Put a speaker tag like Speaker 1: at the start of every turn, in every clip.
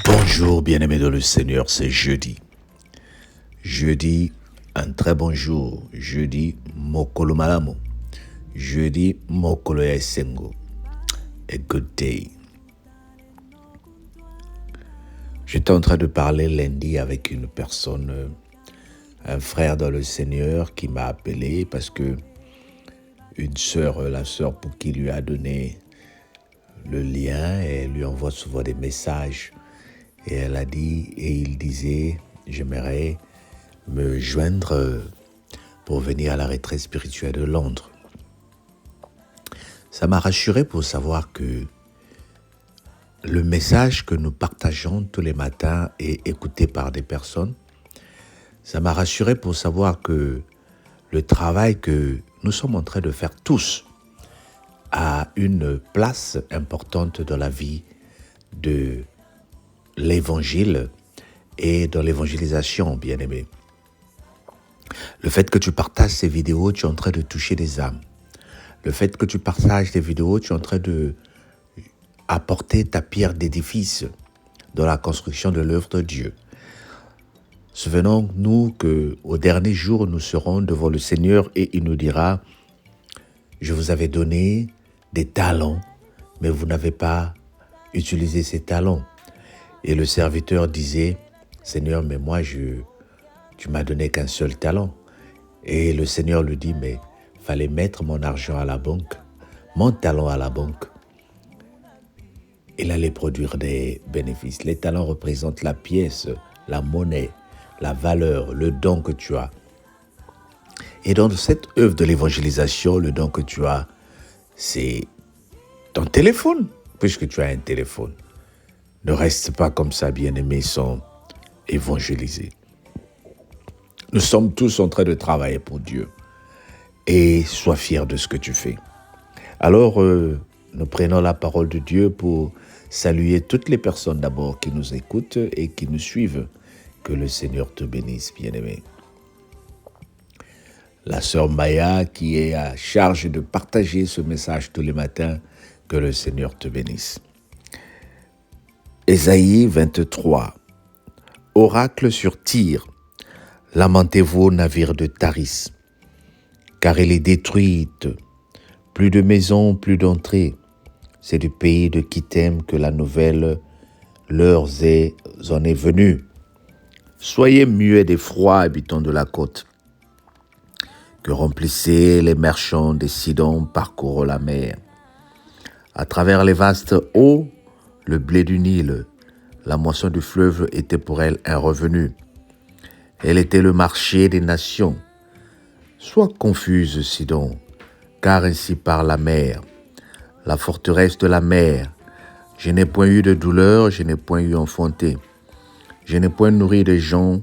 Speaker 1: Bonjour bien-aimés dans le Seigneur, c'est jeudi. Jeudi, un très bon jour. Jeudi, mokolo malamu. Jeudi, mokolo ya esengo. A good day. J'étais en train de parler lundi avec une personne, un frère dans le Seigneur qui m'a appelé parce que une sœur, la sœur pour qui lui a donné le lien, elle lui envoie souvent des messages. Et elle a dit, et il disait, j'aimerais me joindre pour venir à la retraite spirituelle de Londres. Ça m'a rassuré pour savoir que le message que nous partageons tous les matins est écouté par des personnes. Ça m'a rassuré pour savoir que le travail que nous sommes en train de faire tous a une place importante dans la vie de l'évangile et dans l'évangélisation, bien-aimé. Le fait que tu partages ces vidéos, tu es en train de toucher des âmes. Le fait que tu partages ces vidéos, tu es en train de apporter ta pierre d'édifice dans la construction de l'œuvre de Dieu. Souvenons-nous qu'au dernier jour, nous serons devant le Seigneur et il nous dira « Je vous avais donné des talents, mais vous n'avez pas utilisé ces talents. » Et le serviteur disait « Seigneur, mais moi, tu m'as donné qu'un seul talent. » Et le Seigneur lui dit « Mais fallait mettre mon argent à la banque, mon talent à la banque. » Il allait produire des bénéfices. Les talents représentent la pièce, la monnaie, la valeur, le don que tu as. Et dans cette œuvre de l'évangélisation, le don que tu as, c'est ton téléphone, puisque tu as un téléphone. Ne reste pas comme ça, bien-aimés, sans évangéliser. Nous sommes tous en train de travailler pour Dieu. Et sois fier de ce que tu fais. Alors, nous prenons la parole de Dieu pour saluer toutes les personnes d'abord qui nous écoutent et qui nous suivent. Que le Seigneur te bénisse, bien-aimé. La sœur Maya qui est à charge de partager ce message tous les matins, que le Seigneur te bénisse. Ésaïe 23. Oracle sur Tyr. Lamentez-vous, navire de Taris, car elle est détruite. Plus de maisons, plus d'entrées. C'est du pays de Kittim que la nouvelle en est venue. Soyez muets d'effroi, habitants de la côte. Que remplissez les marchands des Sidon parcourent la mer. À travers les vastes eaux, le blé du Nil, la moisson du fleuve était pour elle un revenu. Elle était le marché des nations. Sois confuse, Sidon, car ainsi parle la mer, la forteresse de la mer. Je n'ai point eu de douleur, je n'ai point eu enfanté. Je n'ai point nourri des jeunes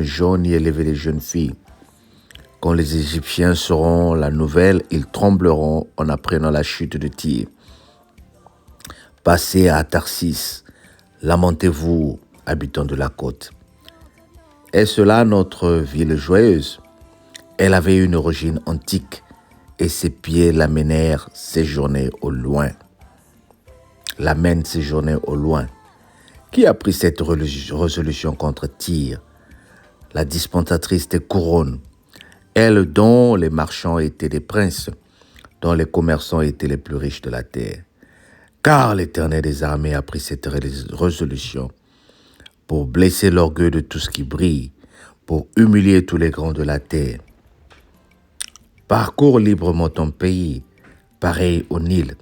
Speaker 1: gens, ni élevé des jeunes filles. Quand les Égyptiens sauront la nouvelle, ils trembleront en apprenant la chute de Tyr. Passez à Tarsis, lamentez-vous, habitants de la côte. Est-ce là notre ville joyeuse? Elle avait une origine antique, et ses pieds l'amènèrent séjourner au loin. L'amène séjourner au loin. Qui a pris cette résolution contre Tyr? La dispensatrice des couronnes, elle dont les marchands étaient des princes, dont les commerçants étaient les plus riches de la terre. Car l'Éternel des armées a pris cette résolution pour blesser l'orgueil de tout ce qui brille, pour humilier tous les grands de la terre. Parcours librement ton pays, pareil au Nil.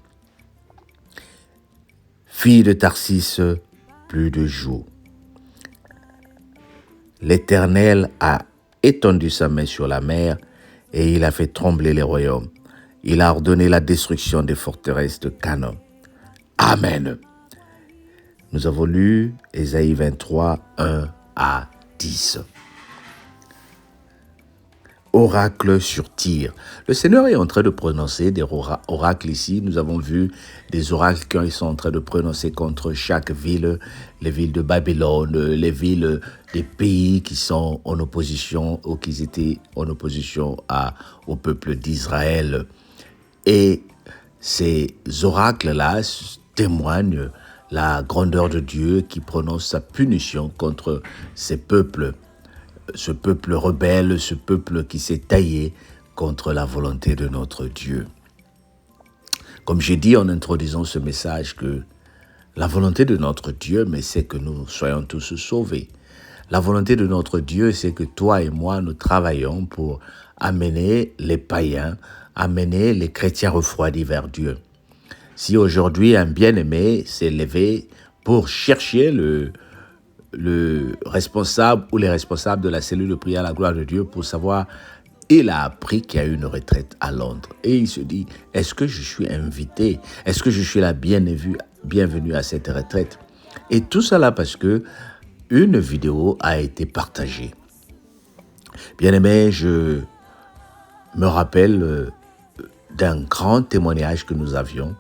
Speaker 1: Fille de Tarsis, plus de jours. L'Éternel a étendu sa main sur la mer et il a fait trembler les royaumes. Il a ordonné la destruction des forteresses de Canaan. Amen. Nous avons lu Ésaïe 23, 1 à 10. Oracle sur Tyr. Le Seigneur est en train de prononcer des oracles ici. Nous avons vu des oracles qui sont en train de prononcer contre chaque ville, les villes de Babylone, les villes des pays qui sont en opposition ou qui étaient en opposition au peuple d'Israël. Et ces oracles-là témoignent la grandeur de Dieu qui prononce sa punition contre ces peuples, ce peuple rebelle, ce peuple qui s'est taillé contre la volonté de notre Dieu. Comme j'ai dit en introduisant ce message, que la volonté de notre Dieu, mais c'est que nous soyons tous sauvés. La volonté de notre Dieu, c'est que toi et moi, nous travaillons pour amener les païens, amener les chrétiens refroidis vers Dieu. Si aujourd'hui un bien-aimé s'est levé pour chercher le responsable ou les responsables de la cellule de prière à la gloire de Dieu pour savoir, il a appris qu'il y a une retraite à Londres. Et il se dit, est-ce que je suis invité? Est-ce que je suis la bienvenue à cette retraite? Et tout cela parce que une vidéo a été partagée. Bien-aimé, je me rappelle d'un grand témoignage que nous avions.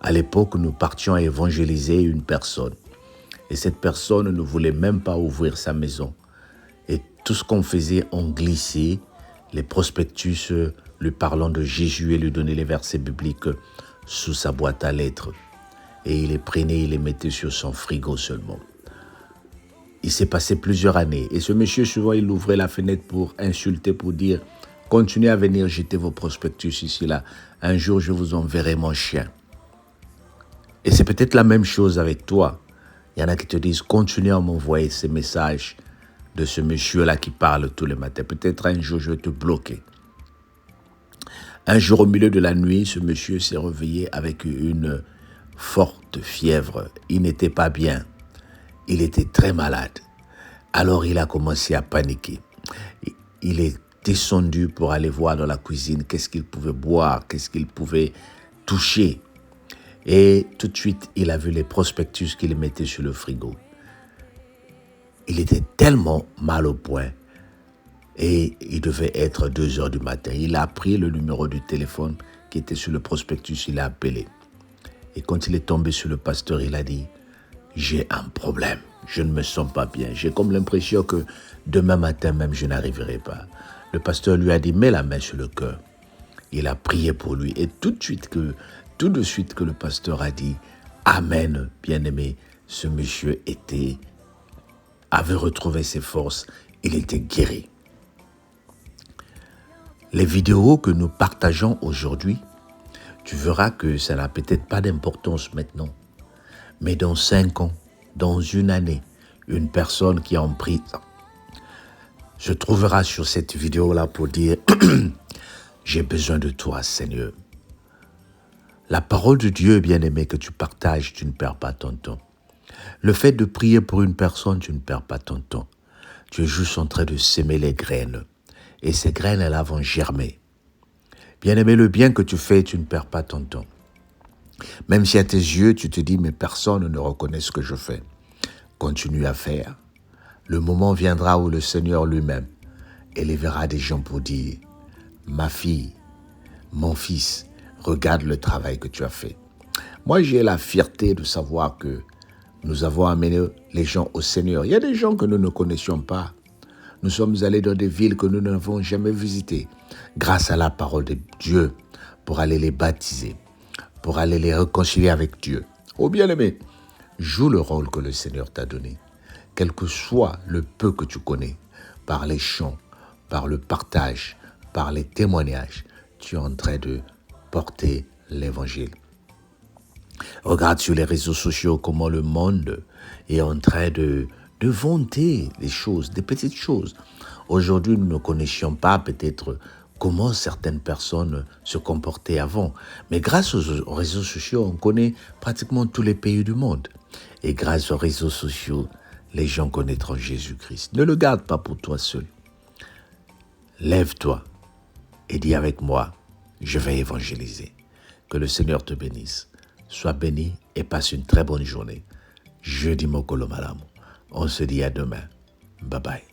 Speaker 1: À l'époque, nous partions à évangéliser une personne. Et cette personne ne voulait même pas ouvrir sa maison. Et tout ce qu'on faisait, on glissait les prospectus lui parlant de Jésus et lui donnait les versets bibliques sous sa boîte à lettres. Et il les prenait, il les mettait sur son frigo seulement. Il s'est passé plusieurs années. Et ce monsieur, souvent, il ouvrait la fenêtre pour insulter, pour dire « Continuez à venir jeter vos prospectus ici, là. Un jour, je vous enverrai mon chien. » Et c'est peut-être la même chose avec toi. Il y en a qui te disent « Continue à m'envoyer ces messages de ce monsieur-là qui parle tous les matins. Peut-être un jour, je vais te bloquer. » Un jour, au milieu de la nuit, ce monsieur s'est réveillé avec une forte fièvre. Il n'était pas bien. Il était très malade. Alors, il a commencé à paniquer. Il est descendu pour aller voir dans la cuisine qu'est-ce qu'il pouvait boire, qu'est-ce qu'il pouvait toucher. Et tout de suite, il a vu les prospectus qu'il mettait sur le frigo. Il était tellement mal au point et il devait être 2 heures du matin. Il a pris le numéro du téléphone qui était sur le prospectus, il a appelé. Et quand il est tombé sur le pasteur, il a dit « J'ai un problème, je ne me sens pas bien. J'ai comme l'impression que demain matin même, je n'arriverai pas. » Le pasteur lui a dit « Mets la main sur le cœur. » Il a prié pour lui et tout de suite que le pasteur a dit « Amen, bien-aimé », ce monsieur avait retrouvé ses forces, il était guéri. Les vidéos que nous partageons aujourd'hui, tu verras que ça n'a peut-être pas d'importance maintenant. Mais dans 5 ans, dans une année, une personne qui est en prison se trouvera sur cette vidéo-là pour dire « J'ai besoin de toi, Seigneur. » La parole de Dieu, bien-aimé, que tu partages, tu ne perds pas ton temps. Le fait de prier pour une personne, tu ne perds pas ton temps. Tu es juste en train de s'aimer les graines. Et ces graines, elles vont germer. Bien-aimé, le bien que tu fais, tu ne perds pas ton temps. Même si à tes yeux, tu te dis, mais personne ne reconnaît ce que je fais. Continue à faire. Le moment viendra où le Seigneur lui-même élèvera des gens pour dire, ma fille, mon fils, regarde le travail que tu as fait. Moi, j'ai la fierté de savoir que nous avons amené les gens au Seigneur. Il y a des gens que nous ne connaissions pas. Nous sommes allés dans des villes que nous n'avons jamais visitées, grâce à la parole de Dieu, pour aller les baptiser, pour aller les réconcilier avec Dieu. Oh bien-aimé, joue le rôle que le Seigneur t'a donné, quel que soit le peu que tu connais, par les chants, par le partage, par les témoignages, tu es en train de porter l'évangile. Regarde sur les réseaux sociaux comment le monde est en train de vanter les choses, des petites choses. Aujourd'hui, nous ne connaissions pas peut-être comment certaines personnes se comportaient avant. Mais grâce aux réseaux sociaux, on connaît pratiquement tous les pays du monde. Et grâce aux réseaux sociaux, les gens connaîtront Jésus-Christ. Ne le garde pas pour toi seul. Lève-toi et dis avec moi, je vais évangéliser. Que le Seigneur te bénisse. Sois béni et passe une très bonne journée. Jeudi Mokolo Malamu. On se dit à demain. Bye bye.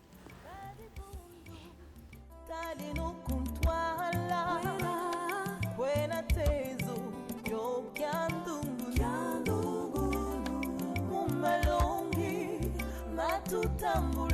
Speaker 2: Tutambula